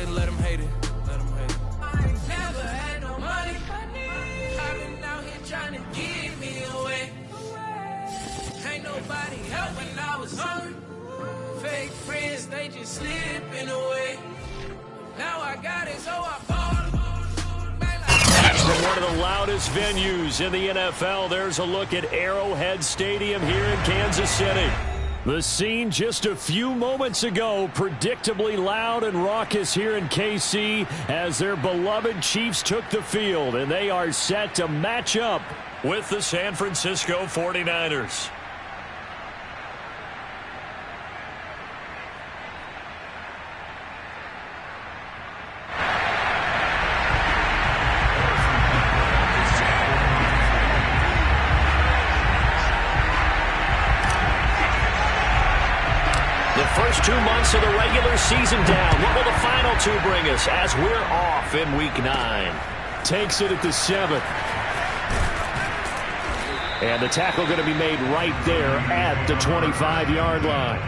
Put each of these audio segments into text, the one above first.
let them hate it. Let them hate it. I ain't never had no money. I've been out here trying to give me away. Ain't nobody help when I was hungry. Fake friends, they just slipping away. Now I got it, so I bought it. From one of the loudest venues in the NFL, there's a look at Arrowhead Stadium here in Kansas City. The scene just a few moments ago, predictably loud and raucous here in KC as their beloved Chiefs took the field, and they are set to match up with the San Francisco 49ers. First 2 months of the regular season down. What will the final two bring us as we're off in Week 9? Takes it at the 7th. And the tackle going to be made right there at the 25-yard line.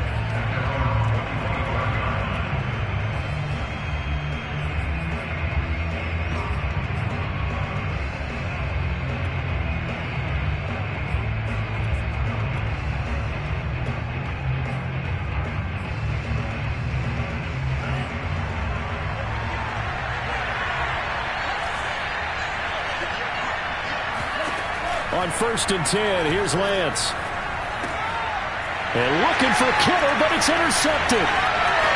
On 1st and 10, here's Lance. And looking for Kittle, but it's intercepted.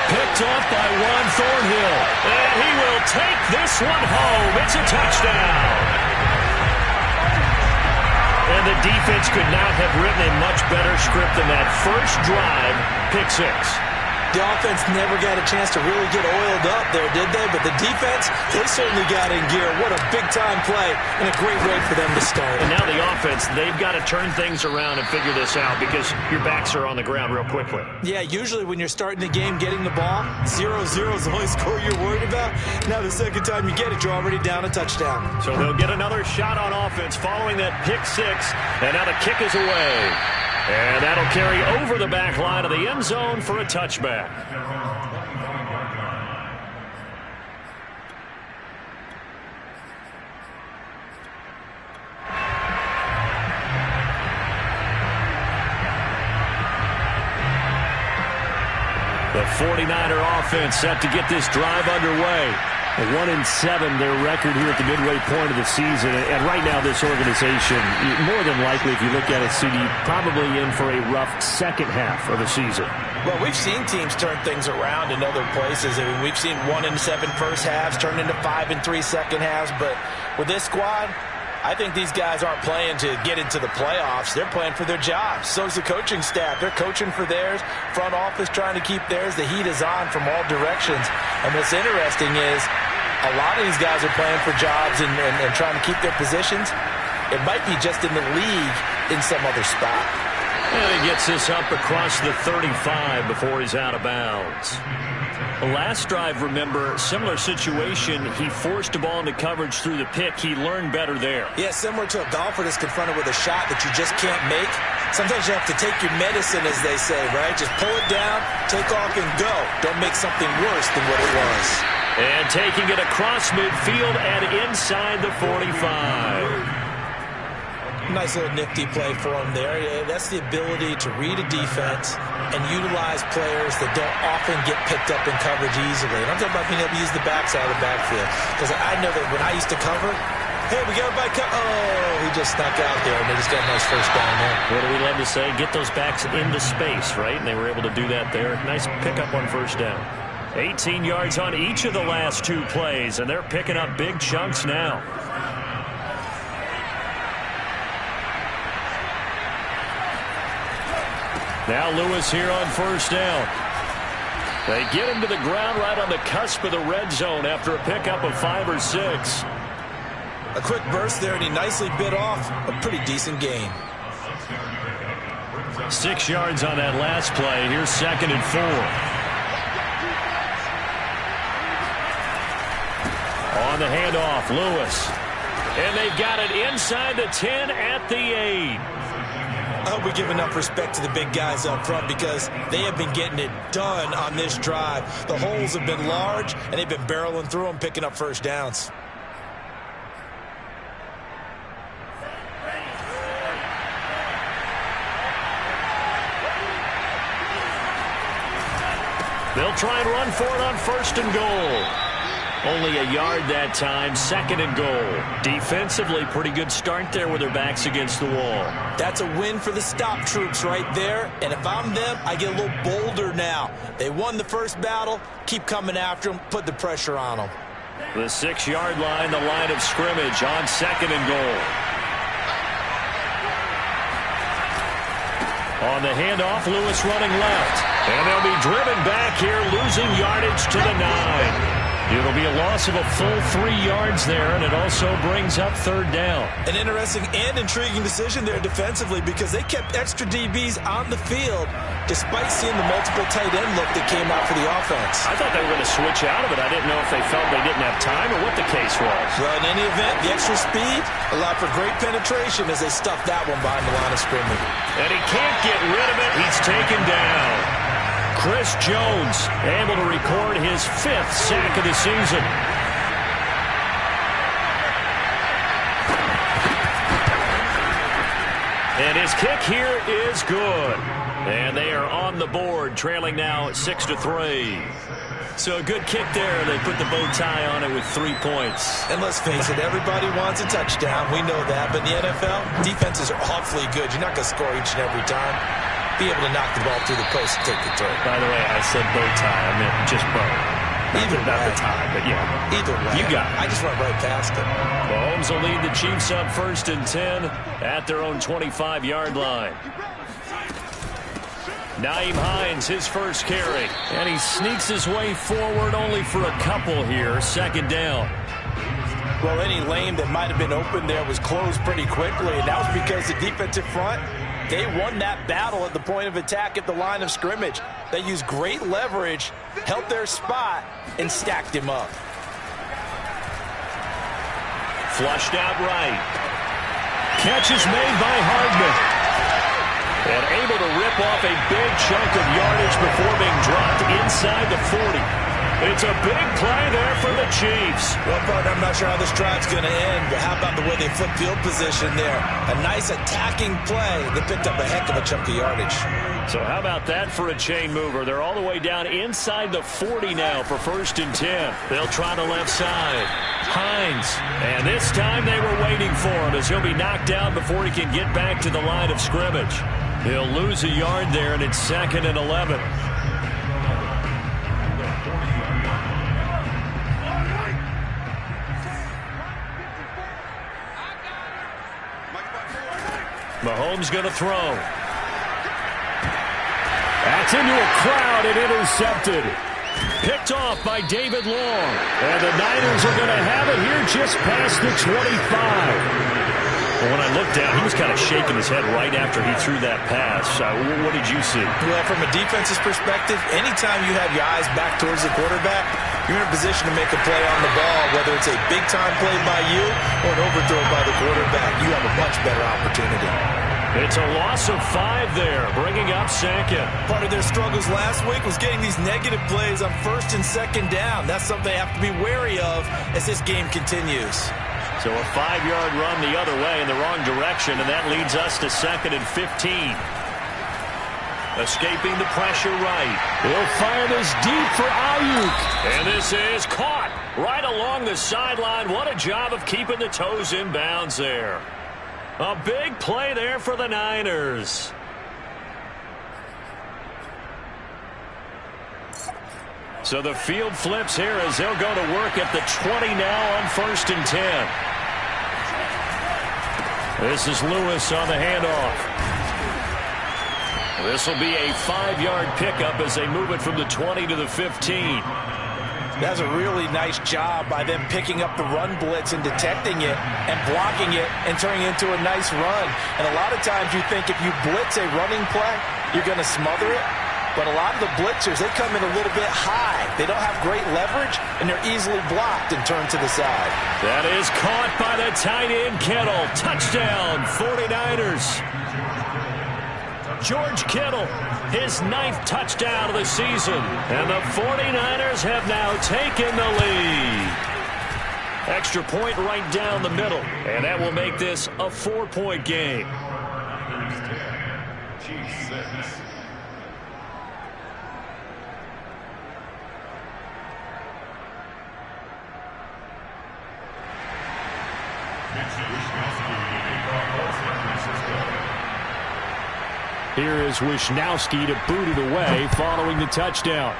Picked up by Juan Thornhill. And he will take this one home. It's a touchdown. And the defense could not have written a much better script than that first drive, pick 6. The offense never got a chance to really get oiled up there, did they? But the defense, they certainly got in gear. What a big-time play and a great way for them to start. And now the offense, they've got to turn things around and figure this out because your backs are on the ground real quickly. Yeah, usually when you're starting the game, getting the ball, 0-0 is the only score you're worried about. Now the second time you get it, you're already down a touchdown. So they'll get another shot on offense following that pick 6. And now the kick is away. And that'll carry over the back line of the end zone for a touchback. The 49er offense set to get this drive underway. 1-7 their record here at the midway point of the season. And right now this organization, more than likely if you look at it, CD, probably in for a rough second half of the season. Well, we've seen teams turn things around in other places. I mean, we've seen 1-7 first halves turn into 5-3 second halves. But with this squad, I think these guys aren't playing to get into the playoffs. They're playing for their jobs. So's the coaching staff. They're coaching for theirs. Front office trying to keep theirs. The heat is on from all directions. And what's interesting is a lot of these guys are playing for jobs and trying to keep their positions. It might be just in the league in some other spot. And he gets this up across the 35 before he's out of bounds. The last drive, remember, similar situation. He forced the ball into coverage through the pick. He learned better there. Yeah, similar to a golfer that's confronted with a shot that you just can't make. Sometimes you have to take your medicine, as they say, right? Just pull it down, take off, and go. Don't make something worse than what it was. And taking it across midfield and inside the 45. Nice little nifty play for him there. Yeah, that's the ability to read a defense and utilize players that don't often get picked up in coverage easily. And I'm talking about being able to use the backside of the backfield. Because I know that when I used to cover, hey, we got a bike. Oh, he just snuck out there, and they just got a nice first down there. What do we love to say? Get those backs into space, right? And they were able to do that there. Nice pickup on first down. 18 yards on each of the last 2 plays, and they're picking up big chunks now. Now Lewis here on first down. They get him to the ground right on the cusp of the red zone after a pickup of 5 or 6. A quick burst there, and he nicely bit off a pretty decent gain. 6 yards on that last play. Here's 2nd and 4. On the handoff, Lewis. And they've got it inside the 10 at the 8. I hope we give enough respect to the big guys up front because they have been getting it done on this drive. The holes have been large, and they've been barreling through them, picking up first downs. They'll try and run for it on 1st and goal. Only a yard that time, 2nd and goal. Defensively, pretty good start there with their backs against the wall. That's a win for the stop troops right there. And if I'm them, I get a little bolder now. They won the first battle. Keep coming after them. Put the pressure on them. The 6-yard line, the line of scrimmage on 2nd and goal. On the handoff, Lewis running left. And they'll be driven back here, losing yardage to the 9. It'll be a loss of a full 3 yards there, and it also brings up 3rd down. An interesting and intriguing decision there defensively because they kept extra DBs on the field despite seeing the multiple tight end look that came out for the offense. I thought they were going to switch out of it. I didn't know if they felt they didn't have time or what the case was. Well, in any event, the extra speed allowed for great penetration as they stuffed that one behind the line of scrimmage. And he can't get rid of it. He's taken down. Chris Jones able to record his 5th sack of the season. And his kick here is good. And they are on the board, trailing now 6-3. So a good kick there. They put the bow tie on it with 3 points. And let's face it, everybody wants a touchdown. We know that. But in the NFL, defenses are awfully good. You're not going to score each and every time. Be able to knock the ball through the post and take the turn. By the way, I said bow tie. I meant just bow. Either not way. the tie, but yeah. Either way. You got it. I just went right past it. Mahomes will lead the Chiefs up 1st and 10 at their own 25-yard line. Nyheim Hines, his first carry. And he sneaks his way forward only for a couple here. 2nd down. Well, any lane that might have been open there was closed pretty quickly, and that was because the defensive front, they won that battle at the point of attack at the line of scrimmage. They used great leverage, held their spot, and stacked him up. Flushed out right. Catch is made by Hardman. And able to rip off a big chunk of yardage before being dropped inside the 40. It's a big play there for the Chiefs. Well, partner, I'm not sure how this drive's going to end, but how about the way they flip field position there? A nice attacking play. They picked up a heck of a chunk of yardage. So how about that for a chain mover? They're all the way down inside the 40 now for 1st and 10. They'll try the left side. Hines. And this time they were waiting for him as he'll be knocked down before he can get back to the line of scrimmage. He'll lose a yard there, and it's 2nd and 11. Mahomes going to throw. That's into a crowd and intercepted. Picked off by David Long. And the Niners are going to have it here just past the 25. Well, when I looked down, he was kind of shaking his head right after he threw that pass. What did you see? Well, from a defense's perspective, anytime you have your eyes back towards the quarterback, you're in a position to make a play on the ball, whether it's a big-time play by you or an overthrow by the quarterback. You have a much better opportunity. It's a loss of 5 there, bringing up 2nd. Part of their struggles last week was getting these negative plays on 1st and 2nd down. That's something they have to be wary of as this game continues. So a 5-yard run the other way in the wrong direction, and that leads us to 2nd and 15. Escaping the pressure right. He'll fire this deep for Ayuk. And this is caught right along the sideline. What a job of keeping the toes in bounds there. A big play there for the Niners. So the field flips here as they'll go to work at the 20 now on 1st and 10. This is Lewis on the handoff. This will be a 5-yard pickup as they move it from the 20 to the 15. That's a really nice job by them picking up the run blitz and detecting it and blocking it and turning it into a nice run. And a lot of times you think if you blitz a running play, you're going to smother it. But a lot of the blitzers, they come in a little bit high. They don't have great leverage, and they're easily blocked and turned to the side. That is caught by the tight end, Kittle. Touchdown, 49ers. George Kittle, his 9th touchdown of the season. And the 49ers have now taken the lead. Extra point right down the middle. And that will make this a 4-point game. Here is Wishnowski to boot it away following the touchdown.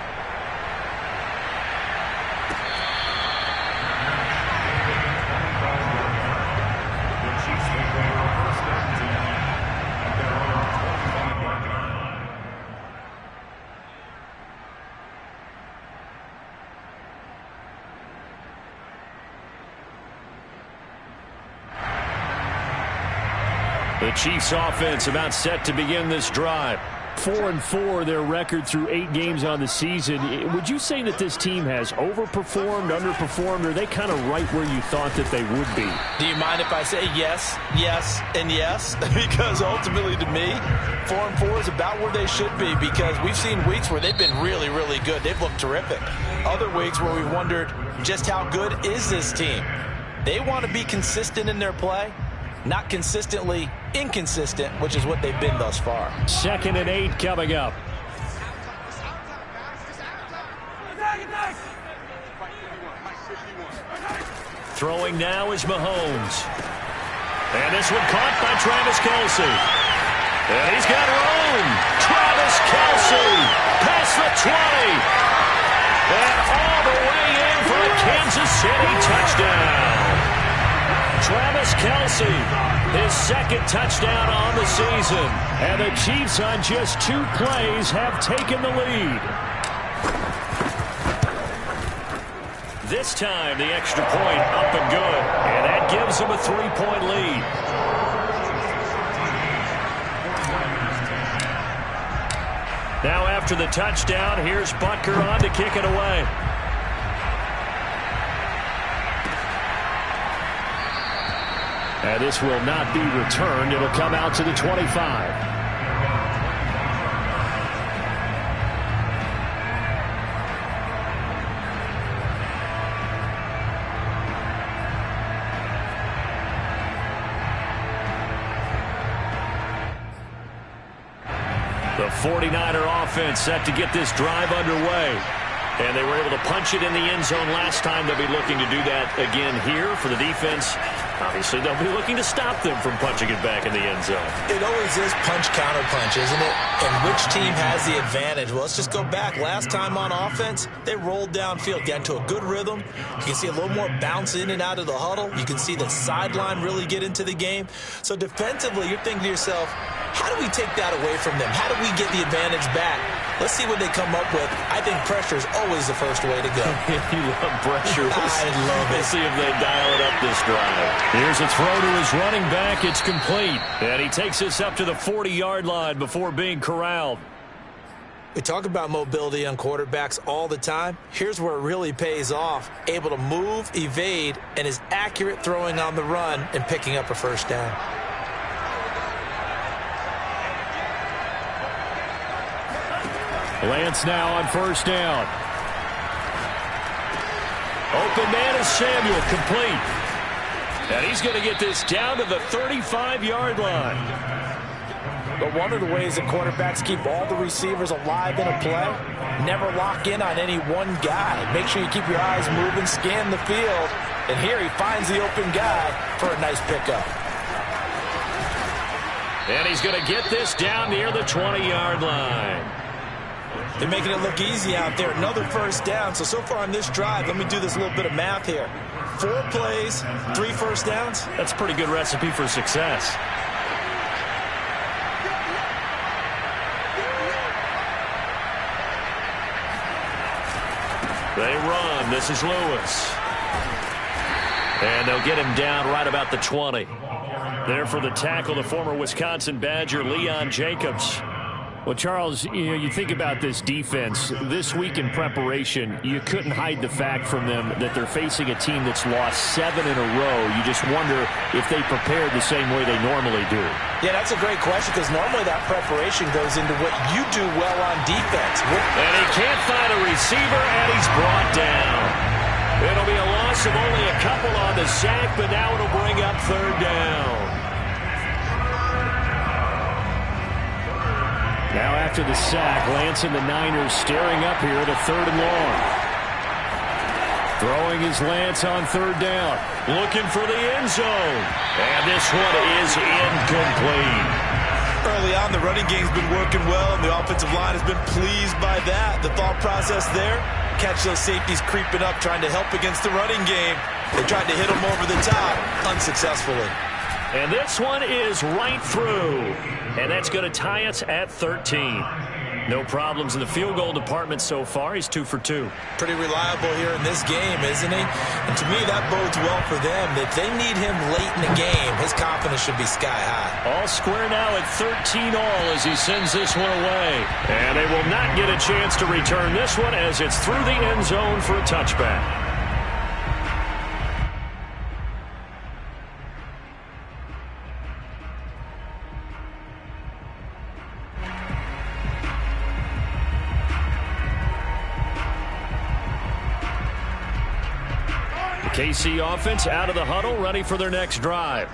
The Chiefs offense about set to begin this drive. 4-4 their record through 8 games on the season. Would you say that this team has overperformed, underperformed, or are they kind of right where you thought that they would be? Do you mind if I say yes, yes, and yes? Because ultimately to me, 4-4 is about where they should be, because we've seen weeks where they've been really, really good. They've looked terrific. Other weeks where we wondered just how good is this team. They want to be consistent in their play. Not consistently inconsistent, which is what they've been thus far. 2nd and 8 coming up. Throwing now is Mahomes. And this one caught by Travis Kelce. And he's got room. Travis Kelce past the 20. And all the way in for a Kansas City touchdown. Travis Kelce, his 2nd touchdown on the season. And the Chiefs on just 2 plays have taken the lead. This time the extra point up and good. And that gives them a 3-point lead. Now after the touchdown, here's Butker on to kick it away. And this will not be returned. It'll come out to the 25. The 49er offense set to get this drive underway. And they were able to punch it in the end zone last time. They'll be looking to do that again here for the defense. Obviously, they'll be looking to stop them from punching it back in the end zone. It always is punch-counter-punch, isn't it? And which team has the advantage? Well, let's just go back. Last time on offense, they rolled downfield, got into a good rhythm. You can see a little more bounce in and out of the huddle. You can see the sideline really get into the game. So defensively, you're thinking to yourself, how do we take that away from them? How do we get the advantage back? Let's see what they come up with. I think pressure is always the first way to go. You love pressure. I love it. We'll see if they dial it up this drive. Here's a throw to his running back. It's complete. And he takes this up to the 40-yard line before being corralled. We talk about mobility on quarterbacks all the time. Here's where it really pays off. Able to move, evade, and is accurate throwing on the run and picking up a first down. Lance now on first down. Open man is Samuel, complete. And he's going to get this down to the 35-yard line. But one of the ways that quarterbacks keep all the receivers alive in a play, never lock in on any one guy. Make sure you keep your eyes moving, scan the field. And here he finds the open guy for a nice pickup. And he's going to get this down near the 20-yard line. They're making it look easy out there. Another first down. So far on this drive, let me do this little bit of math here. 4 plays, 3 first downs. That's a pretty good recipe for success. They run. This is Lewis. And they'll get him down right about the 20. There for the tackle, the former Wisconsin Badger, Leon Jacobs. Well, Charles, you think about this defense. This week in preparation, you couldn't hide the fact from them that they're facing a team that's lost 7 in a row. You just wonder if they prepared the same way they normally do. Yeah, that's a great question because normally that preparation goes into what you do well on defense. And he can't find a receiver, and he's brought down. It'll be a loss of only a couple on the sack, but now it'll bring up 3rd down. Now after the sack, Lance and the Niners staring up here at a 3rd and long. Throwing his Lance on 3rd down. Looking for the end zone. And this one is incomplete. Early on, the running game's been working well, and the offensive line has been pleased by that. The thought process there, catch those safeties creeping up, trying to help against the running game. They tried to hit them over the top, unsuccessfully. And this one is right through. And that's going to tie us at 13. No problems in the field goal department so far. He's 2 for 2. Pretty reliable here in this game, isn't he? And to me, that bodes well for them. If they need him late in the game, his confidence should be sky high. All square now at 13 all as he sends this one away. And they will not get a chance to return this one as it's through the end zone for a touchback. KC offense out of the huddle, ready for their next drive.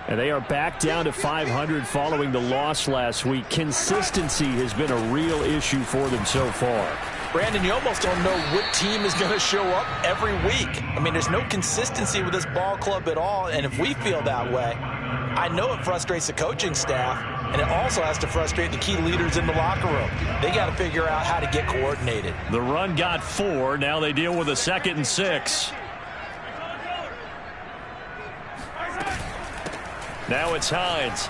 And they are back down to 500 following the loss last week. Consistency has been a real issue for them so far. Brandon, you almost don't know what team is going to show up every week. I mean, there's no consistency with this ball club at all, and if we feel that way, I know it frustrates the coaching staff, and it also has to frustrate the key leaders in the locker room. They got to figure out how to get coordinated. The run got 4. Now they deal with a 2nd and 6. Now it's Hines.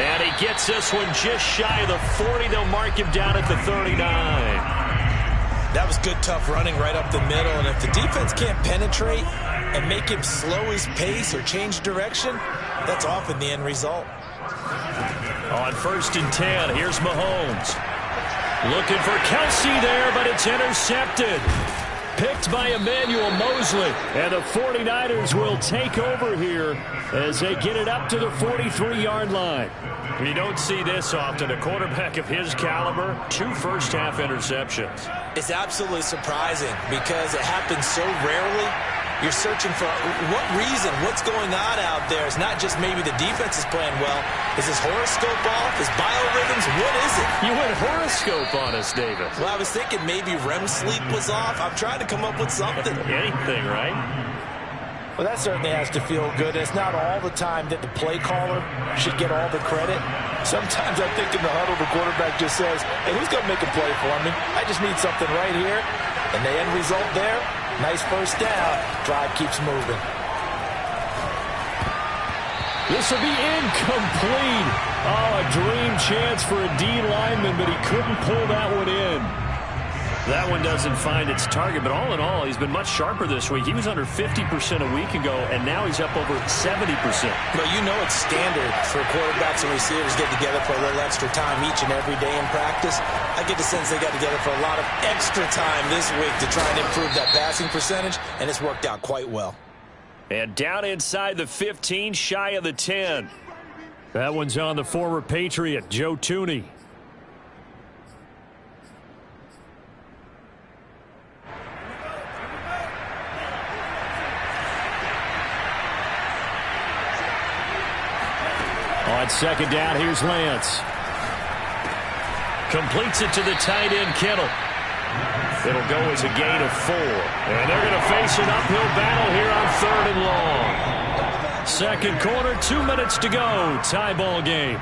And he gets this one just shy of the 40. They'll mark him down at the 39. That was good, tough running right up the middle. And if the defense can't penetrate and make him slow his pace or change direction, that's often the end result. On 1st and 10, here's Mahomes. Looking for Kelsey there, but it's intercepted. Picked by Emmanuel Mosley. And the 49ers will take over here as they get it up to the 43-yard line. You don't see this often. A quarterback of his caliber, 2 first-half interceptions. It's absolutely surprising because it happens so rarely. You're searching for what reason, what's going on out there. It's not just maybe the defense is playing well. Is his horoscope off? His biorhythms? What is it? You went horoscope on us, David. Well, I was thinking maybe REM sleep was off. I'm trying to come up with something. Anything, right? Well, that certainly has to feel good. It's not all the time that the play caller should get all the credit. Sometimes I think in the huddle, the quarterback just says, hey, who's going to make a play for me? I just need something right here. And the end result there, nice first down. Drive keeps moving. This will be incomplete. Oh, a dream chance for a D lineman, but he couldn't pull that one in. That one doesn't find its target, but all in all, he's been much sharper this week. He was under 50% a week ago, and now he's up over 70%. But you know it's standard for quarterbacks and receivers get together for a little extra time each and every day in practice. I get the sense they got together for a lot of extra time this week to try and improve that passing percentage, and it's worked out quite well. And down inside the 15, shy of the 10. That one's on the former Patriot, Joe Thuney. On 2nd down, here's Lance. Completes it to the tight end, Kittle. It'll go as a gain of 4. And they're going to face an uphill battle here on 3rd and long. 2nd quarter, 2 minutes to go. Tie ball game.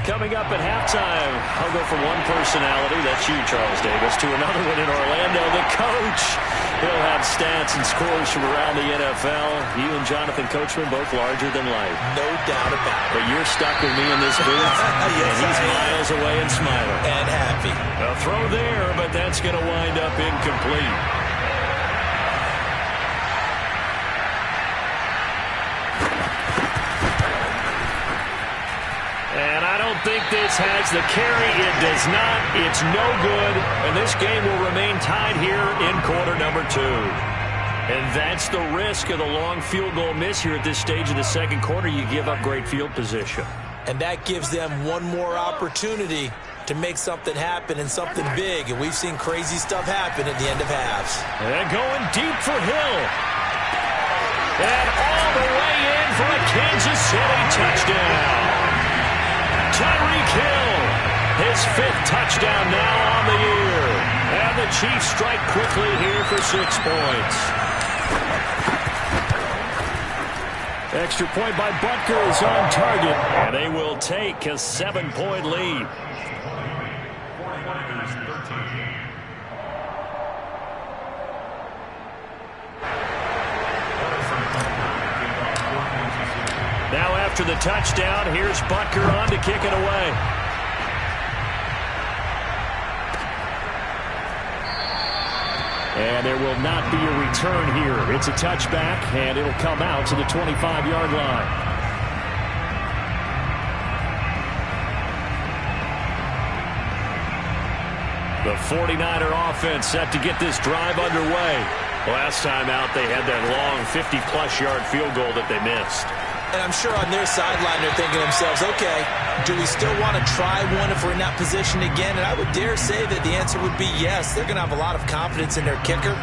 Coming up at halftime, I'll go from one personality, that's you, Charles Davis, to another one in Orlando, the coach. He'll have stats and scores from around the NFL. You and Jonathan Coachman, both larger than life. No doubt about it. But you're stuck with me in this booth, yes, and he's miles away and smiling. And happy. A throw there, but that's going to wind up incomplete. And I don't think this has the carry. It does not. It's no good. And this game will remain tied here in quarter number 2. And that's the risk of the long field goal miss here at this stage of the second quarter. You give up great field position. And that gives them one more opportunity to make something happen and something big. And we've seen crazy stuff happen at the end of halves. And going deep for Hill. And all the way in for a Kansas City touchdown. Tyreek Hill, his 5th touchdown now on the year. And the Chiefs strike quickly here for 6 points. Extra point by Butker is on target. And they will take a 7-point lead. Now after the touchdown, here's Butker on to kick it away. And there will not be a return here. It's a touchback, and it'll come out to the 25-yard line. The 49er offense set to get this drive underway. Last time out, they had that long 50-plus yard field goal that they missed. And I'm sure on their sideline they're thinking to themselves, okay, do we still want to try one if we're in that position again? And I would dare say that the answer would be yes. They're going to have a lot of confidence in their kicker.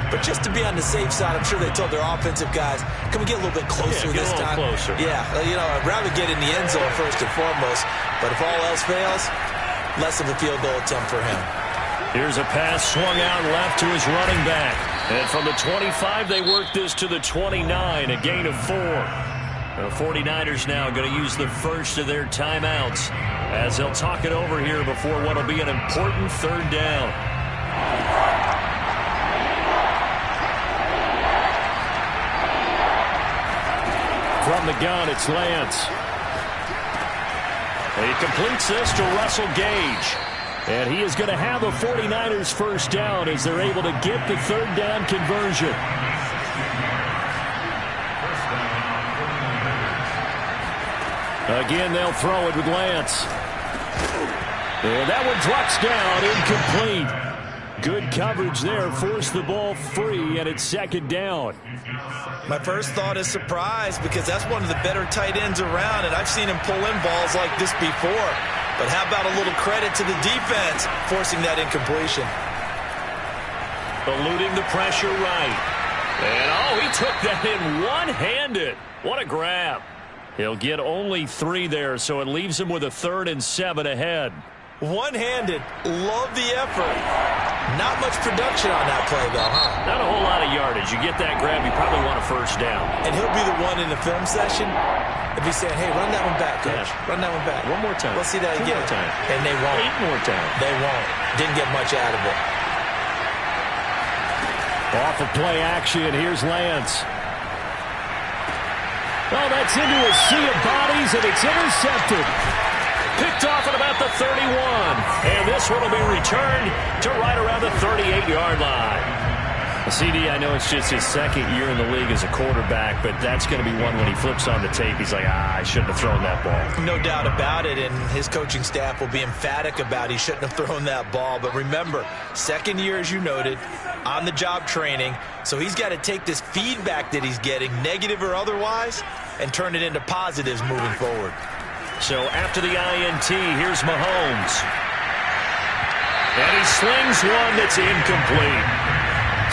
But just to be on the safe side, I'm sure they told their offensive guys, can we get a little bit closer this time? Closer. Yeah, you know, I'd rather get in the end zone first and foremost. But if all else fails, less of a field goal attempt for him. Here's a pass swung out left to his running back. And from the 25, they work this to the 29, a gain of 4. The 49ers now going to use the first of their timeouts as they'll talk it over here before what will be an important 3rd down. From the gun, it's Lance. He completes this to Russell Gage. And he is going to have a 49ers first down as they're able to get the 3rd down conversion. Again, they'll throw it with Lance. And that one drops down, incomplete. Good coverage there, forced the ball free, and it's 2nd down. My first thought is surprise because that's one of the better tight ends around, and I've seen him pull in balls like this before. But how about a little credit to the defense forcing that incompletion? Eluding the pressure right. And, he took that in one-handed. What a grab. He'll get only 3 there, so it leaves him with a 3rd and 7 ahead. One-handed. Love the effort. Not much production on that play, though, huh? Not a whole lot of yardage. You get that grab, you probably want a first down. And he'll be the one in the film session if he's saying, hey, run that one back, coach. Yeah. Run that one back. One more time. Let's see that 2 again. more time. And they won't. 8 more times. They won't. Didn't get much out of it. Off of play action, here's Lance. Oh, that's into a sea of bodies, and it's intercepted. Picked off at about the 31. And this one will be returned to right around the 38-yard line. CD, I know it's just his 2nd year in the league as a quarterback, but that's going to be one when he flips on the tape. He's like, I shouldn't have thrown that ball. No doubt about it, and his coaching staff will be emphatic about he shouldn't have thrown that ball. But remember, 2nd year, as you noted, on-the-job training, so he's got to take this feedback that he's getting, negative or otherwise, and turn it into positives moving forward. So after the INT, here's Mahomes. And he slings one that's incomplete.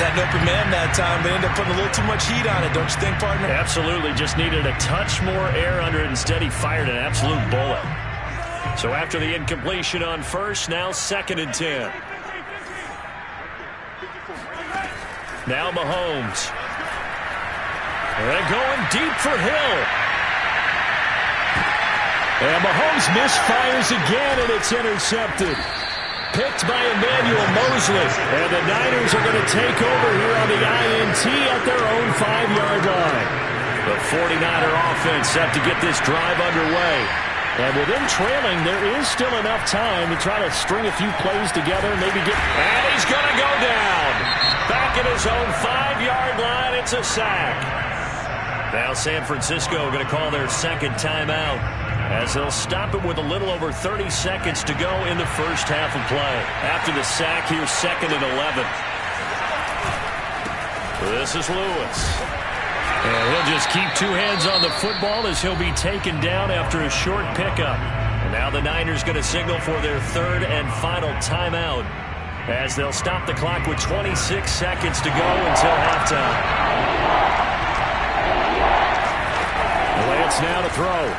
Had an open man that time, but ended up putting a little too much heat on it, don't you think, partner? Absolutely. Just needed a touch more air under it. Instead, he fired an absolute bullet. So after the incompletion on first, now 2nd and 10. Now Mahomes. And going deep for Hill. And Mahomes misfires again, and it's intercepted. Picked by Emmanuel Mosley. And the Niners are going to take over here on the INT at their own 5-yard line. The 49er offense set to get this drive underway. And with them trailing, there is still enough time to try to string a few plays together and maybe get... And he's going to go down. Back at his own 5-yard line, it's a sack. Now San Francisco going to call their 2nd timeout. as they'll stop him with a little over 30 seconds to go in the first half of play. After the sack, here's 2nd and 11. This is Lewis. And he'll just keep 2 hands on the football as he'll be taken down after a short pickup. And now the Niners going to signal for their 3rd and final timeout as they'll stop the clock with 26 seconds to go until halftime. Lance now to throw.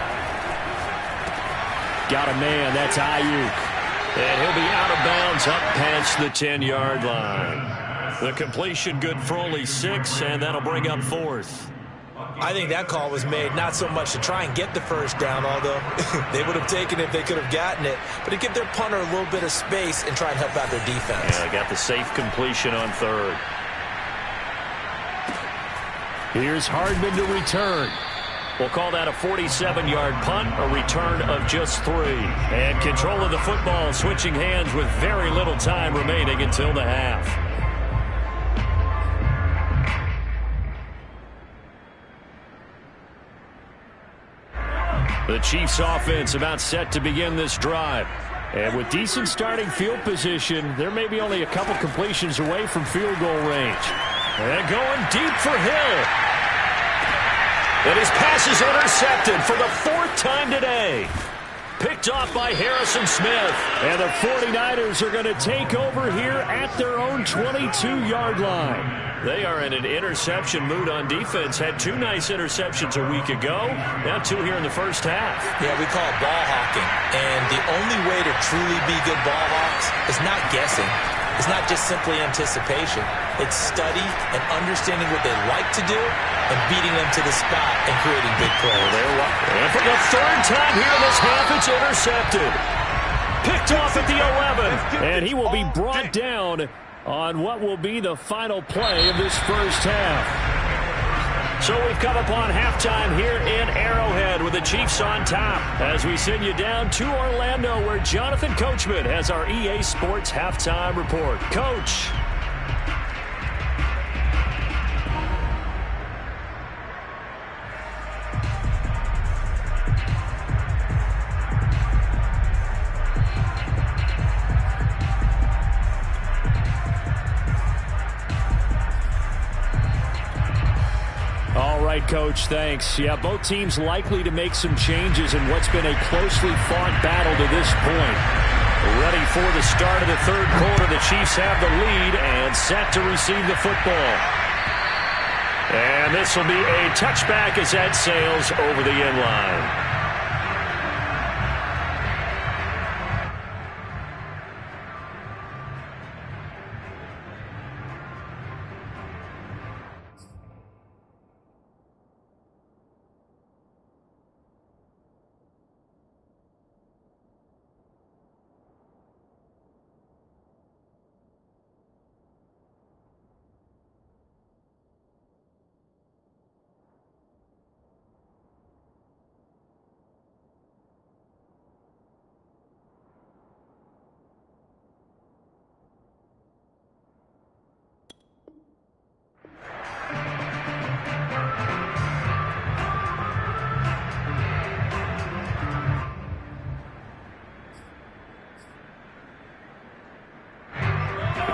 Got a man, that's Ayuk. And he'll be out of bounds up past the 10-yard line. The completion good for only 6, and that'll bring up 4th. I think that call was made not so much to try and get the first down, although they would have taken it if they could have gotten it, but to give their punter a little bit of space and try and help out their defense. Yeah, got the safe completion on 3rd. Here's Hardman to return. We'll call that a 47-yard punt, a return of just 3. And control of the football, switching hands with very little time remaining until the half. The Chiefs offense about set to begin this drive. And with decent starting field position, there may be only a couple completions away from field goal range. And going deep for Hill. And his pass is intercepted for the 4th time today. Picked off by Harrison Smith. And the 49ers are going to take over here at their own 22-yard line. They are in an interception mood on defense. Had 2 nice interceptions a week ago. Now 2 here in the first half. Yeah, we call it ball hawking. And the only way to truly be good ball hawks is not guessing. It's not just simply anticipation. It's study and understanding what they like to do and beating them to the spot and creating big plays. And for the 3rd time here in this half, it's intercepted. Picked off at the 11. And he will be brought down on what will be the final play of this first half. So we've come upon halftime here in Arrowhead with the Chiefs on top as we send you down to Orlando where Jonathan Coachman has our EA Sports halftime report. Coach. Coach, thanks. Yeah, both teams likely to make some changes in what's been a closely fought battle to this point. Ready for the start of the 3rd quarter. The Chiefs have the lead and set to receive the football. And this will be a touchback as that sails over the end line.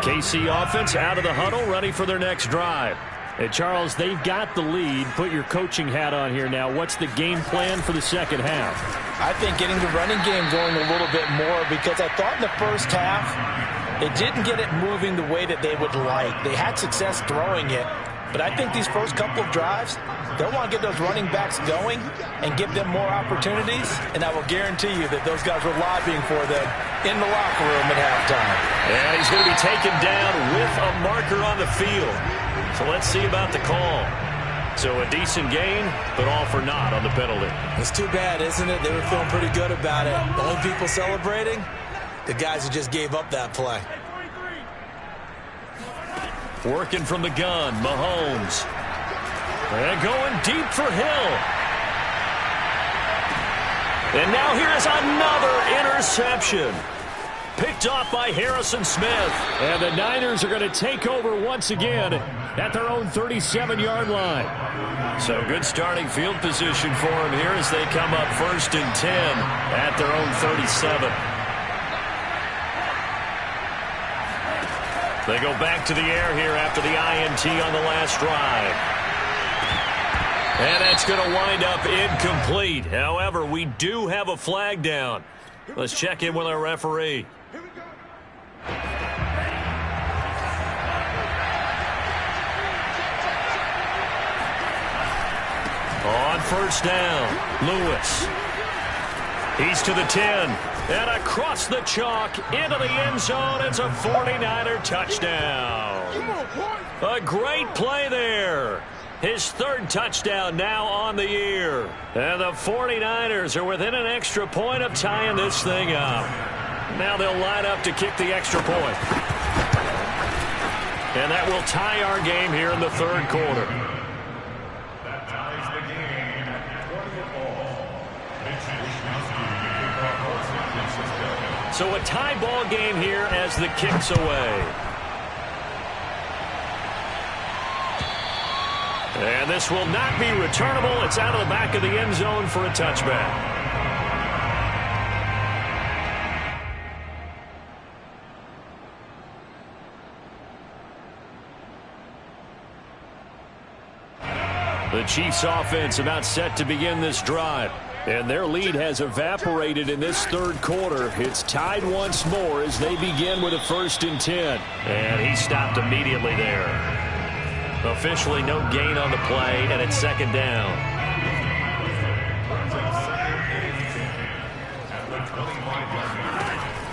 KC offense out of the huddle, ready for their next drive. And Charles, they've got the lead. Put your coaching hat on here now. What's the game plan for the second half? I think getting the running game going a little bit more because I thought in the first half it didn't get it moving the way that they would like. They had success throwing it, but I think these first couple of drives, they'll want to get those running backs going and give them more opportunities, and I will guarantee you that those guys were lobbying for them in the locker room at halftime. And he's going to be taken down with a marker on the field. So let's see about the call. So a decent gain, but all for naught on the penalty. It's too bad, isn't it? They were feeling pretty good about it. The only people celebrating, the guys who just gave up that play. Working from the gun, Mahomes. And going deep for Hill. And now here is another interception. Picked off by Harrison Smith. And the Niners are going to take over once again at their own 37-yard line. So good starting field position for them here as they come up 1st and 10 at their own 37. They go back to the air here after the INT on the last drive. And that's going to wind up incomplete. However, we do have a flag down. Let's check in with our referee. On 1st down, Lewis. He's to the 10. And across the chalk into the end zone. It's a 49er touchdown. A great play there. His 3rd touchdown now on the year. And the 49ers are within an extra point of tying this thing up. Now they'll line up to kick the extra point. And that will tie our game here in the 3rd quarter. So a tie ball game here as the kick's away. And this will not be returnable. It's out of the back of the end zone for a touchback. The Chiefs offense about set to begin this drive. And their lead has evaporated in this 3rd quarter. It's tied once more as they begin with a 1st and 10. And he stopped immediately there. Officially no gain on the play, and it's 2nd down.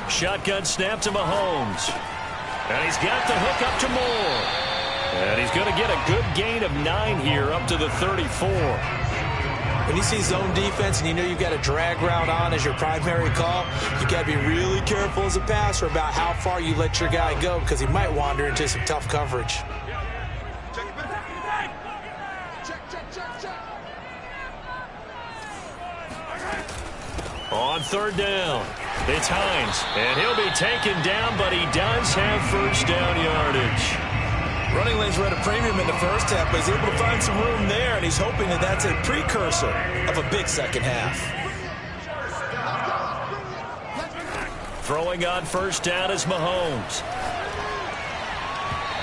Shotgun snap to Mahomes. And he's got the hook up to Moore. And he's going to get a good gain of 9 here up to the 34. When you see zone defense and you know you've got a drag route on as your primary call, you got to be really careful as a passer about how far you let your guy go because he might wander into some tough coverage. On 3rd down, it's Hines, and he'll be taken down, but he does have 1st down yardage. Running lanes were at a premium in the 1st half, but he's able to find some room there, and he's hoping that that's a precursor of a big 2nd half. Throwing on 1st down is Mahomes.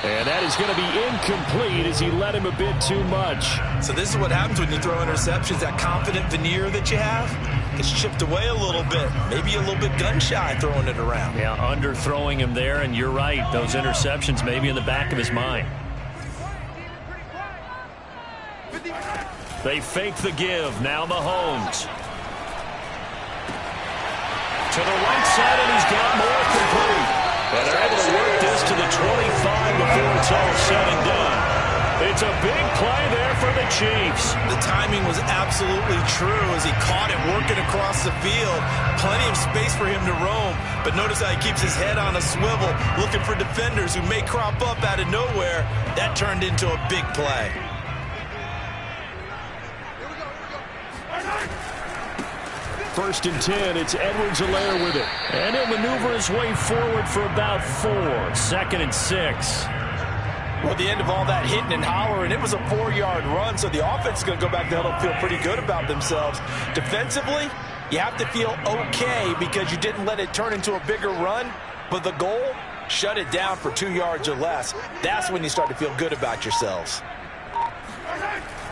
And that is going to be incomplete as he let him a bit too much. So this is what happens when you throw interceptions. That confident veneer that you have gets chipped away a little bit. Maybe a little bit gun-shy throwing it around. Yeah, underthrowing him there, and you're right. Those interceptions may be in the back of his mind. They fake the give. Now Mahomes. To the right side, and he's got more complete. And they're able to work this to the 25 before it's all said and done. It's a big play there for the Chiefs. The timing was absolutely true as he caught it working across the field. Plenty of space for him to roam. But notice how he keeps his head on a swivel, looking for defenders who may crop up out of nowhere. That turned into a big play. 1st and 10, it's Edwards-Helaire with it. And he'll maneuver his way forward for about 4. 2nd and 6. Well, at the end of all that hitting and hollering, it was a 4-yard run, so the offense is going to go back there and feel pretty good about themselves. Defensively, you have to feel okay because you didn't let it turn into a bigger run, but the goal, shut it down for 2 yards or less. That's when you start to feel good about yourselves.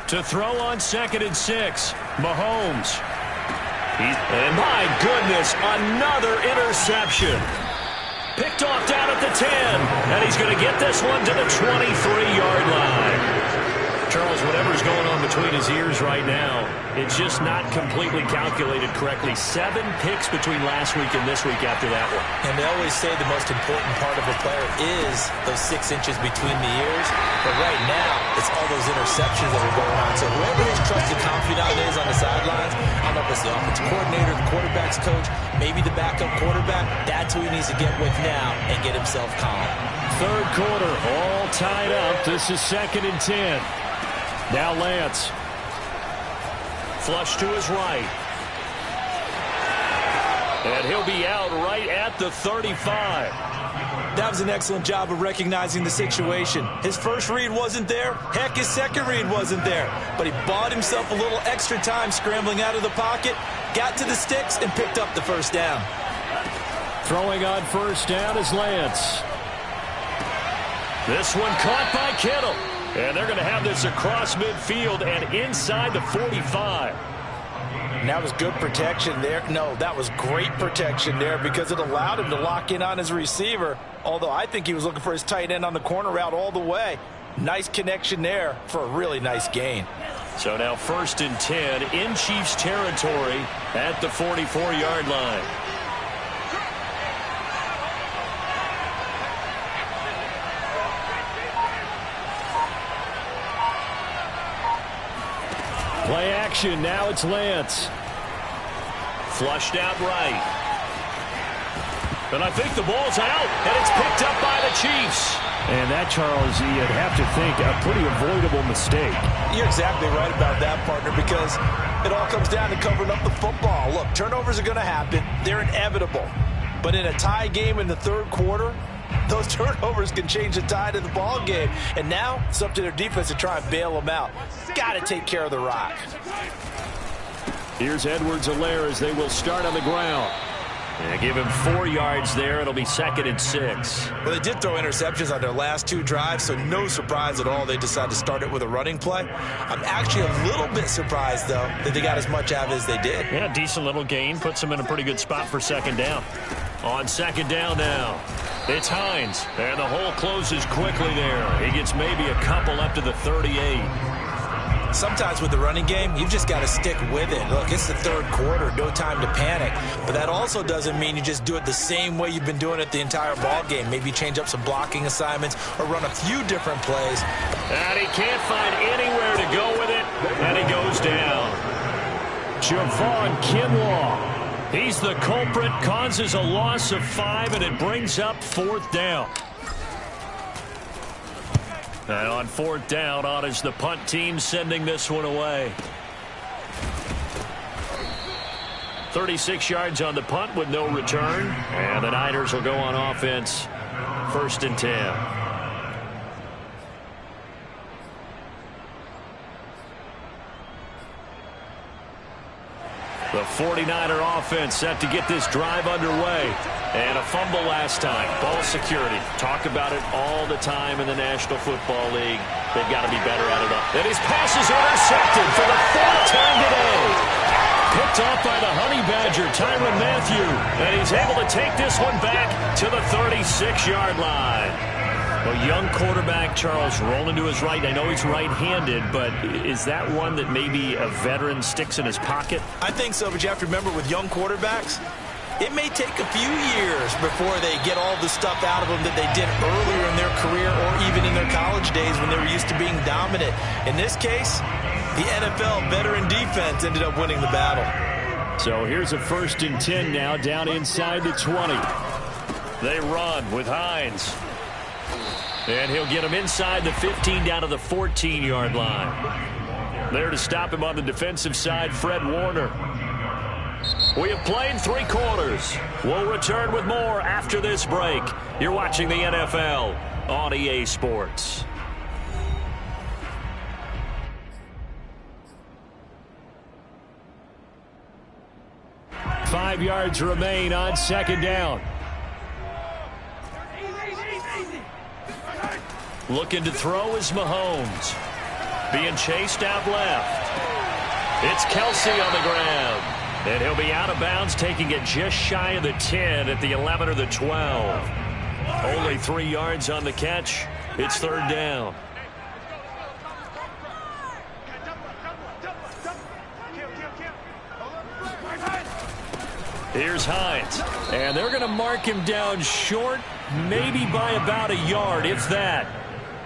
To throw on 2nd and 6, Mahomes. And my goodness, another interception. Picked off down at the 10, and he's going to get this one to the 23-yard line. Charles, whatever's going on between his ears right now, it's just not completely calculated correctly. 7 picks between last week and this week after that one. And they always say the most important part of a player is those 6 inches between the ears. But right now, it's all those interceptions that are going on. So whoever his trusted confidant is on the sidelines, I don't know if it's the offensive coordinator, the quarterback's coach, maybe the backup quarterback, that's who he needs to get with now and get himself calm. 3rd quarter, all tied up. This is 2nd and 10. Now Lance. Flush to his right. And he'll be out right at the 35. That was an excellent job of recognizing the situation. His first read wasn't there. Heck, his second read wasn't there. But he bought himself a little extra time scrambling out of the pocket, got to the sticks, and picked up the first down. Throwing on first down is Lance. This one caught by Kittle. And they're going to have this across midfield and inside the 45. And that was good protection there. No, that was great protection there because it allowed him to lock in on his receiver. Although I think he was looking for his tight end on the corner route all the way. Nice connection there for a really nice gain. So now 1st and 10 in Chiefs territory at the 44-yard line. Play action. Now it's Lance. Flushed out right. And I think the ball's out, and it's picked up by the Chiefs. And that, Charles, you'd have to think a pretty avoidable mistake. You're exactly right about that, partner, because it all comes down to covering up the football. Look, turnovers are going to happen. They're inevitable. But in a tie game in the third quarter, those turnovers can change the tide of the ball game. And now it's up to their defense to try and bail them out. Got to take care of the rock. Here's Edwards-Helaire as they will start on the ground. And give him 4 yards there. It'll be 2nd and 6. Well, they did throw interceptions on their last 2 drives, so no surprise at all they decided to start it with a running play. I'm actually a little bit surprised, though, that they got as much out of it as they did. Yeah, decent little gain. Puts them in a pretty good spot for 2nd down. On 2nd down now, it's Hines. And the hole closes quickly there. He gets maybe a couple up to the 38. Sometimes with the running game, you've just got to stick with it. Look, it's the third quarter, no time to panic. But that also doesn't mean you just do it the same way you've been doing it the entire ball game. Maybe change up some blocking assignments or run a few different plays. And he can't find anywhere to go with it, and he goes down. Javon Kinlaw. He's the culprit, causes a loss of 5, and it brings up 4th down. And on 4th down, on is the punt team sending this one away. 36 yards on the punt with no return. And the Niners will go on offense. 1st and 10. The 49er offense set to get this drive underway. And a fumble last time. Ball security. Talk about it all the time in the National Football League. They've got to be better at it. And his pass is intercepted for the 4th time today. Picked off by the Honey Badger, Tyrann Mathieu. And he's able to take this one back to the 36-yard line. A young quarterback, Charles, rolling to his right. I know he's right-handed, but is that one that maybe a veteran sticks in his pocket? I think so, but you have to remember with young quarterbacks, it may take a few years before they get all the stuff out of them that they did earlier in their career or even in their college days when they were used to being dominant. In this case, the NFL veteran defense ended up winning the battle. So here's a 1st and 10 now down inside the 20. They run with Hines. And he'll get him inside the 15 down to the 14-yard line. There to stop him on the defensive side, Fred Warner. We have played 3 quarters. We'll return with more after this break. You're watching the NFL on EA Sports. 5 yards remain on 2nd down. Looking to throw is Mahomes. Being chased out left. It's Kelsey on the ground. And he'll be out of bounds, taking it just shy of the 10 at the 11 or the 12. Only 3 yards on the catch. It's 3rd down. Here's Hines. And they're going to mark him down short, maybe by about a yard, if that.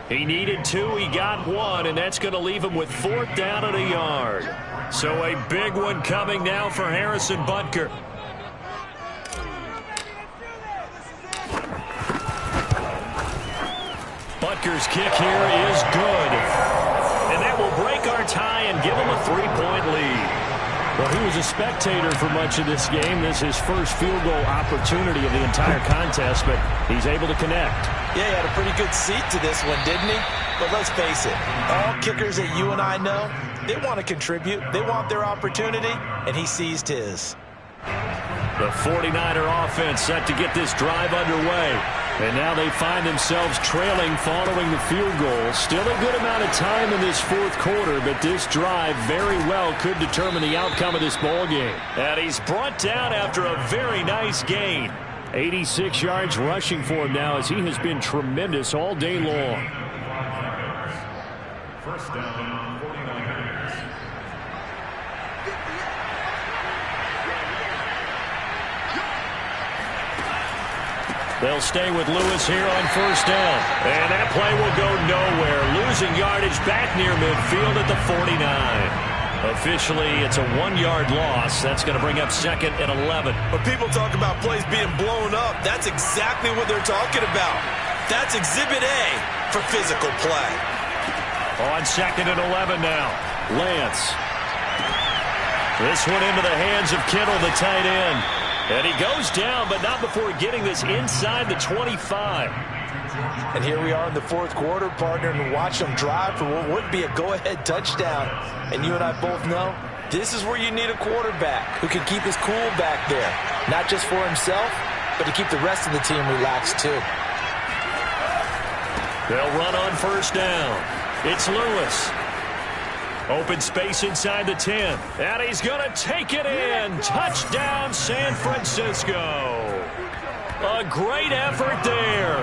He needed 2, he got 1, and that's going to leave him with 4th down and a yard. So a big one coming now for Harrison Butker. Butker's kick here is good. And that will break our tie and give him a 3-point lead. Well, he was a spectator for much of this game. This is his first field goal opportunity of the entire contest, but he's able to connect. Yeah, he had a pretty good seat to this one, didn't he? But let's face it, all kickers that you and I know, they want to contribute. They want their opportunity, and he seized his. The 49er offense set to get this drive underway. And now they find themselves trailing following the field goal. Still a good amount of time in this fourth quarter, but this drive very well could determine the outcome of this ball game. And he's brought down after a very nice gain. 86 yards rushing for him now as he has been tremendous all day long. First down, 49ers. They'll stay with Lewis here on first down. And that play will go nowhere. Losing yardage back near midfield at the 49. Officially, it's a 1-yard loss. That's going to bring up second and 11. When people talk about plays being blown up, that's exactly what they're talking about. That's Exhibit A for physical play. On second and 11 now. Lance. This one into the hands of Kittle, the tight end. And he goes down, but not before getting this inside the 25. And here we are in the fourth quarter, partner, and watch them drive for what would be a go-ahead touchdown. And you and I both know this is where you need a quarterback who can keep his cool back there. Not just for himself, but to keep the rest of the team relaxed too. They'll run on first down. It's Lewis. Open space inside the 10. And he's going to take it in. Touchdown, San Francisco. A great effort there.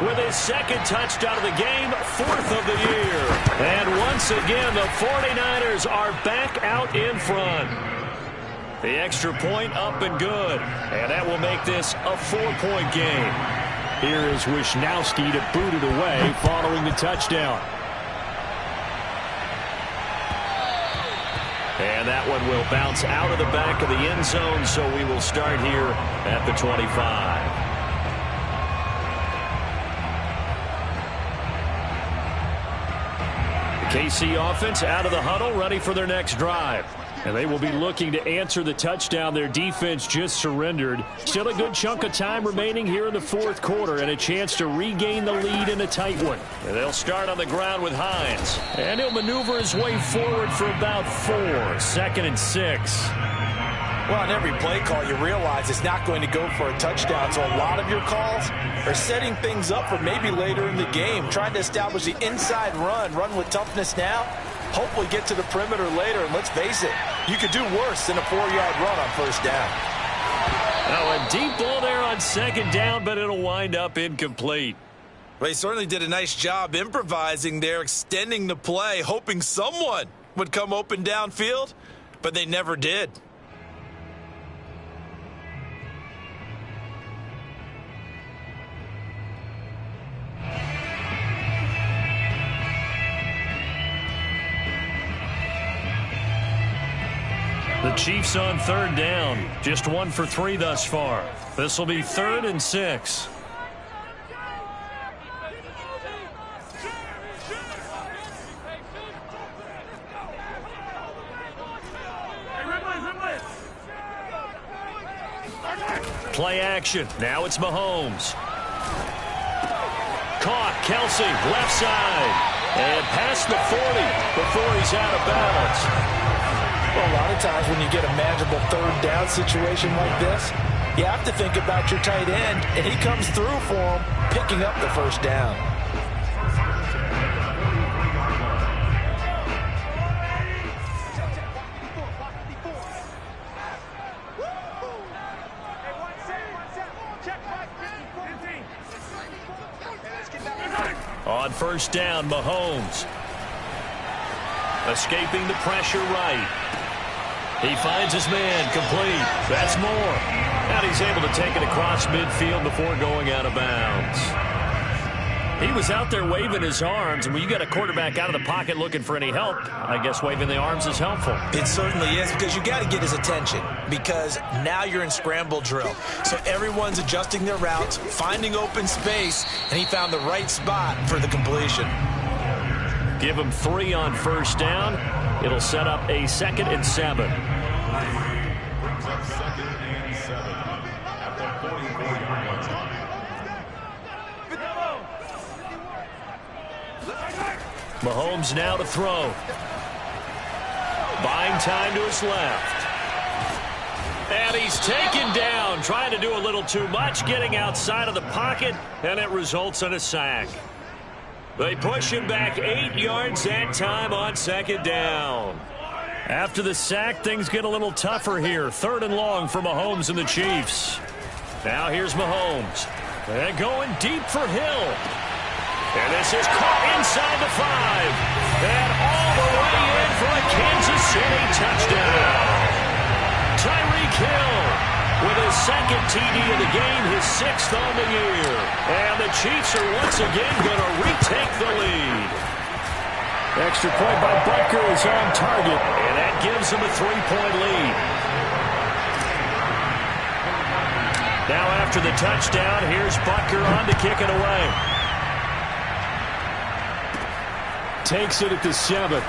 With his second touchdown of the game, fourth of the year. And once again, the 49ers are back out in front. The extra point up and good. And that will make this a 4-point game. Here is Wisnowski to boot it away following the touchdown. And that one will bounce out of the back of the end zone, so we will start here at the 25. The KC offense out of the huddle, ready for their next drive. And they will be looking to answer the touchdown their defense just surrendered. Still a good chunk of time remaining here in the fourth quarter and a chance to regain the lead in a tight one. And they'll start on the ground with Hines. And he'll maneuver his way forward for about 4. Second and 6. Well, on every play call, you realize it's not going to go for a touchdown. So a lot of your calls are setting things up for maybe later in the game, trying to establish the inside run with toughness now. Hopefully get to the perimeter later, and let's face it, you could do worse than a 4-yard run on first down. Oh, a deep ball there on second down, but it'll wind up incomplete. Well, he certainly did a nice job improvising there, extending the play, hoping someone would come open downfield, but they never did. The Chiefs on third down. Just 1 for 3 thus far. This will be 3rd and 6. Play action. Now it's Mahomes. Caught. Kelsey, left side. And past the 40 before he's out of bounds. Well, a lot of times when you get a manageable third down situation like this, you have to think about your tight end, and he comes through for him, picking up the first down. On first down, Mahomes. Escaping the pressure right. He finds his man, complete. That's more. And he's able to take it across midfield before going out of bounds. He was out there waving his arms, and when you got a quarterback out of the pocket looking for any help, I guess waving the arms is helpful. It certainly is, because you got to get his attention, because now you're in scramble drill. So everyone's adjusting their routes, finding open space, and he found the right spot for the completion. Give him 3 on first down. It'll set up a 2nd and 7. Brings up 2nd and 7 at the 44-yard line. Mahomes now to throw. Buying time to his left. And he's taken down, trying to do a little too much, getting outside of the pocket, and it results in a sack. They push him back 8 yards that time on 2nd down. After the sack, things get a little tougher here. 3rd and long for Mahomes and the Chiefs. Now here's Mahomes. And going deep for Hill. And this is caught inside the 5. And all the way in for a Kansas City touchdown. Tyreek Hill with his 2nd TD of the game, his 6th on the year. And the Chiefs are once again going to retake the lead. Extra point by Butker is on target, and that gives them a 3-point lead. Now after the touchdown, here's Butker on to kick it away. Takes it at the 7.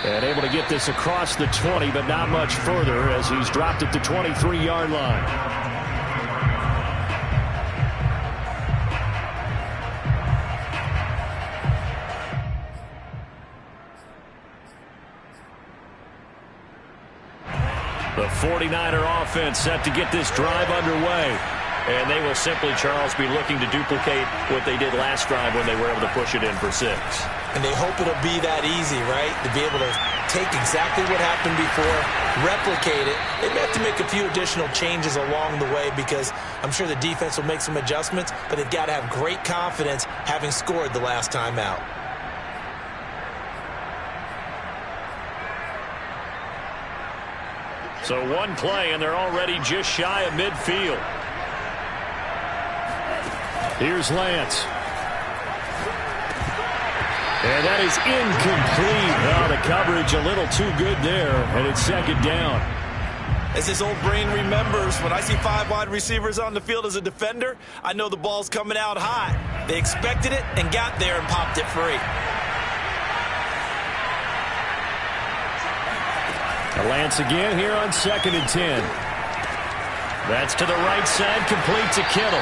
And able to get this across the 20, but not much further as he's dropped at the 23-yard line. The 49er offense set to get this drive underway. And they will simply, Charles, be looking to duplicate what they did last drive when they were able to push it in for 6. And they hope it'll be that easy, right? To be able to take exactly what happened before, replicate it. They may have to make a few additional changes along the way because I'm sure the defense will make some adjustments, but they've got to have great confidence having scored the last time out. So one play, and they're already just shy of midfield. Here's Lance. And that is incomplete. Oh, the coverage a little too good there, and it's 2nd down. As his old brain remembers, when I see 5 wide receivers on the field as a defender, I know the ball's coming out hot. They expected it and got there and popped it free. Lance again here on 2nd and 10. That's to the right side, complete to Kittle.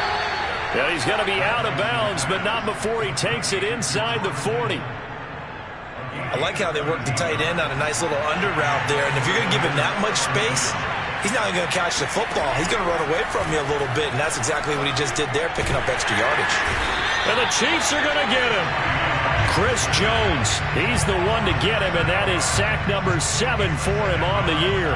Yeah, he's going to be out of bounds, but not before he takes it inside the 40. I like how they work the tight end on a nice little under route there. And if you're going to give him that much space, he's not even going to catch the football. He's going to run away from you a little bit, and that's exactly what he just did there, picking up extra yardage. And the Chiefs are going to get him. Chris Jones, he's the one to get him, and that is sack number 7 for him on the year.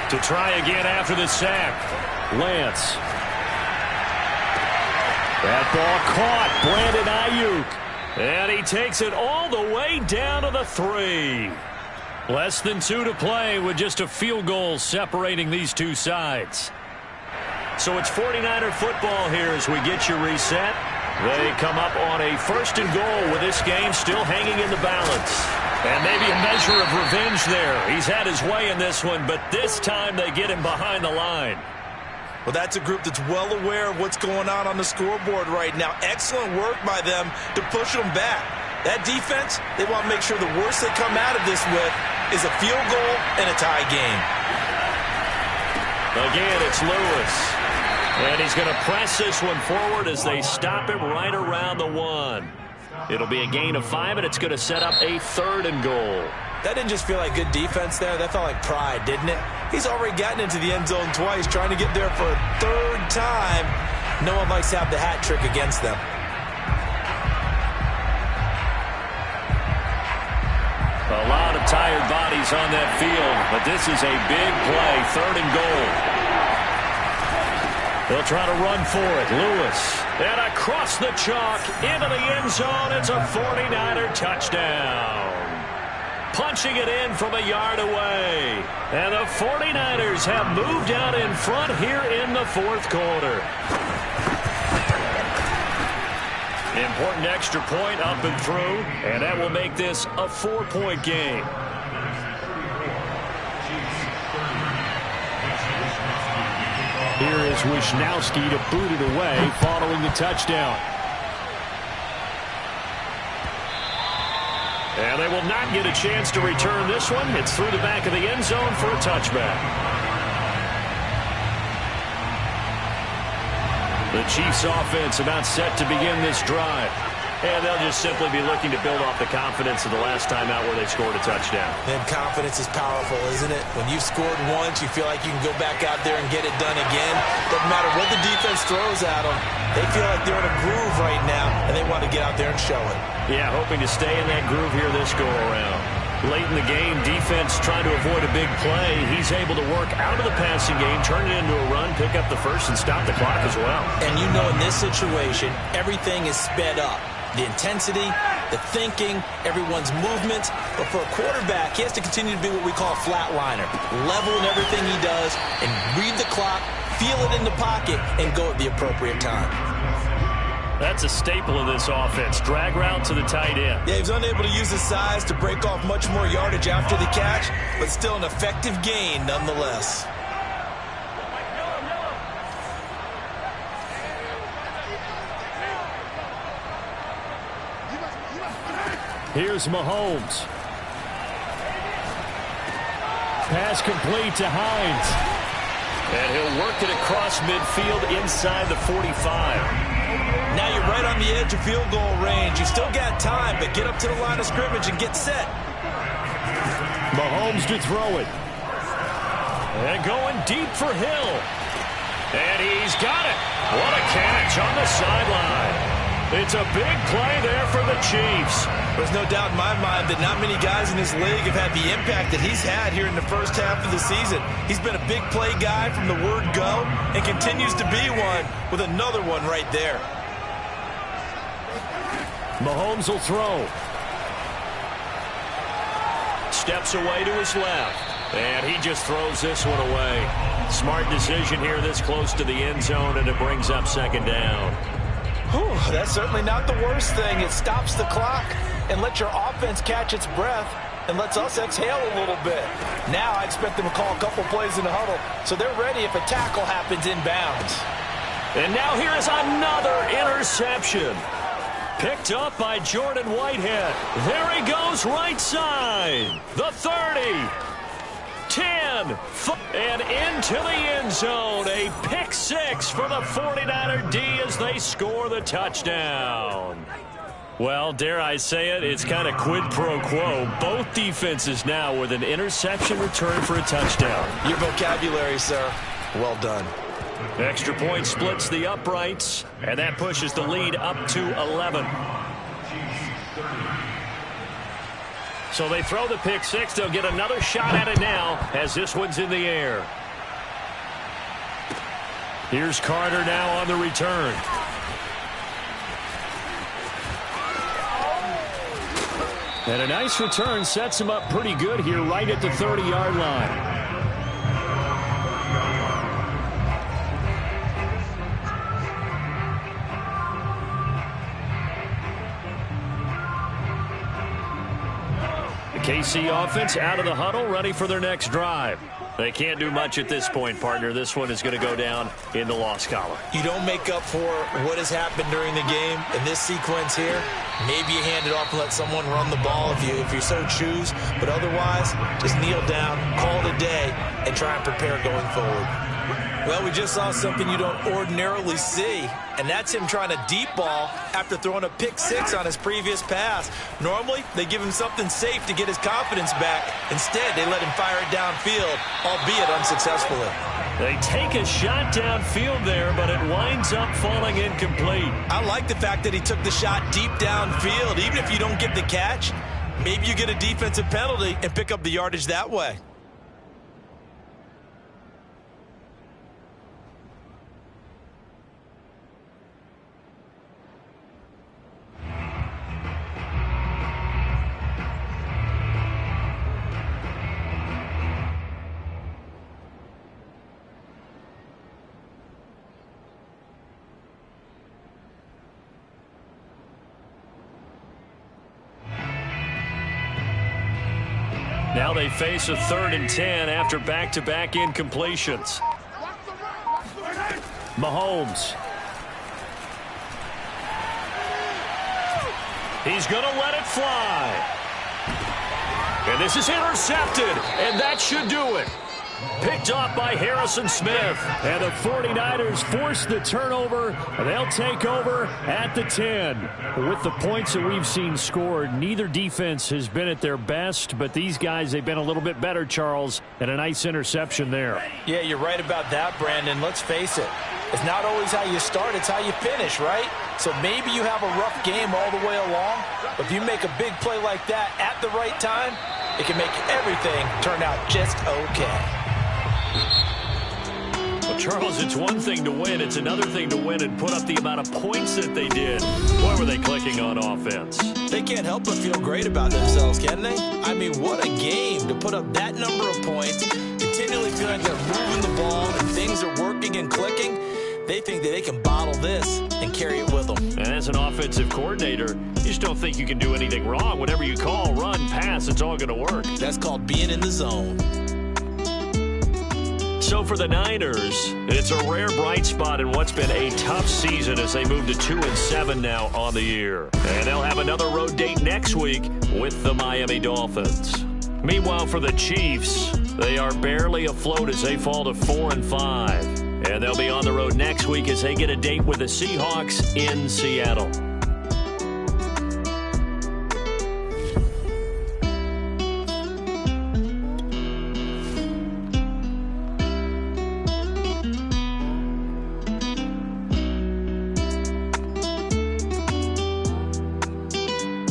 To try again after the sack, Lance. That ball caught, Brandon Ayuk. And he takes it all the way down to the 3. Less than 2 to play with just a field goal separating these two sides. So it's 49er football here as we get you reset. They come up on a 1st and goal with this game still hanging in the balance. And maybe a measure of revenge there. He's had his way in this one, but this time they get him behind the line. Well, that's a group that's well aware of what's going on the scoreboard right now. Excellent work by them to push them back. That defense, they want to make sure the worst they come out of this with is a field goal and a tie game. Again, it's Lewis. And he's going to press this one forward as they stop him right around the 1. It'll be a gain of 5, and it's going to set up a 3rd and goal. That didn't just feel like good defense there. That felt like pride, didn't it? He's already gotten into the end zone twice, trying to get there for a 3rd time. No one likes to have the hat trick against them. A lot of tired bodies on that field, but this is a big play, 3rd and goal. They'll try to run for it. Lewis. And across the chalk into the end zone. It's a 49er touchdown. Punching it in from a yard away. And the 49ers have moved out in front here in the 4th quarter. Important extra point up and through. And that will make this a 4-point game. Here is Wisnowski to boot it away following the touchdown. And they will not get a chance to return this one. It's through the back of the end zone for a touchback. The Chiefs offense about set to begin this drive. And they'll just simply be looking to build off the confidence of the last time out where they scored a touchdown. And confidence is powerful, isn't it? When you've scored once, you feel like you can go back out there and get it done again. Doesn't matter what the defense throws at them. They feel like they're in a groove right now, and they want to get out there and show it. Yeah, hoping to stay in that groove here this go-around. Late in the game, defense trying to avoid a big play. He's able to work out of the passing game, turn it into a run, pick up the first, and stop the clock as well. And you know, in this situation, everything is sped up. The intensity, the thinking, everyone's movements. But for a quarterback, he has to continue to be what we call a flatliner. Level in everything he does and read the clock, feel it in the pocket, and go at the appropriate time. That's a staple of this offense. Drag route to the tight end. Yeah, he was unable to use his size to break off much more yardage after the catch, but still an effective gain nonetheless. Here's Mahomes. Pass complete to Hines. And he'll work it across midfield inside the 45. Now you're right on the edge of field goal range. You've still got time, but get up to the line of scrimmage and get set. Mahomes to throw it. And going deep for Hill. And he's got it. What a catch on the sideline. It's a big play there for the Chiefs. There's no doubt in my mind that not many guys in this league have had the impact that he's had here in the first half of the season. He's been a big play guy from the word go and continues to be one with another one right there. Mahomes will throw. Steps away to his left. And he just throws this one away. Smart decision here this close to the end zone, and it brings up second down. Whew, that's certainly not the worst thing. It stops the clock and lets your offense catch its breath and lets us exhale a little bit. Now I expect them to call a couple plays in the huddle so they're ready if a tackle happens inbounds. And now here is another interception. Picked up by Jordan Whitehead. There he goes right side. The 30. 10, and into the end zone. A pick six for the 49er D as they score the touchdown. Well, dare I say it, it's kind of quid pro quo. Both defenses now with an interception return for a touchdown. Your vocabulary, sir. Well done. Extra point splits the uprights, and that pushes the lead up to 11. So they throw the pick six. They'll get another shot at it now as this one's in the air. Here's Carter now on the return. And a nice return sets him up pretty good here right at the 30-yard line. KC offense out of the huddle, ready for their next drive. They can't do much at this point, partner. This one is going to go down in the loss column. You don't make up for what has happened during the game in this sequence here. Maybe you hand it off and let someone run the ball if you so choose. But otherwise, just kneel down, call it a day, and try and prepare going forward. Well, we just saw something you don't ordinarily see, and that's him trying to deep ball after throwing a pick six on his previous pass. Normally, they give him something safe to get his confidence back. Instead, they let him fire it downfield, albeit unsuccessfully. They take a shot downfield there, but it winds up falling incomplete. I like the fact that he took the shot deep downfield. Even if you don't get the catch, maybe you get a defensive penalty and pick up the yardage that way. Now they face a 3rd and 10 after back-to-back incompletions. Mahomes. He's going to let it fly. this is intercepted, and that should do it. Picked off by Harrison Smith. And the 49ers force the turnover. They'll take over at the 10. With the points that we've seen scored, neither defense has been at their best, but these guys, they've been a little bit better, Charles, and a nice interception there. Yeah, you're right about that, Brandon. Let's face it. It's not always how you start, it's how you finish, right? So maybe you have a rough game all the way along, but if you make a big play like that at the right time, it can make everything turn out just okay. Well, Charles, it's one thing to win. It's another thing to win and put up the amount of points that they did. Boy, were they clicking on offense. They can't help but feel great about themselves, can they? I mean, what a game to put up that number of points, continually feeling like they're moving the ball and things are working and clicking. They think that they can bottle this and carry it with them. And as an offensive coordinator, you just don't think you can do anything wrong. Whatever you call, run, pass, it's all going to work. That's called being in the zone. So for the Niners, it's a rare bright spot in what's been a tough season as they move to 2-7 now on the year. And they'll have another road date next week with the Miami Dolphins. Meanwhile, for the Chiefs, they are barely afloat as they fall to 4-5. And they'll be on the road next week as they get a date with the Seahawks in Seattle.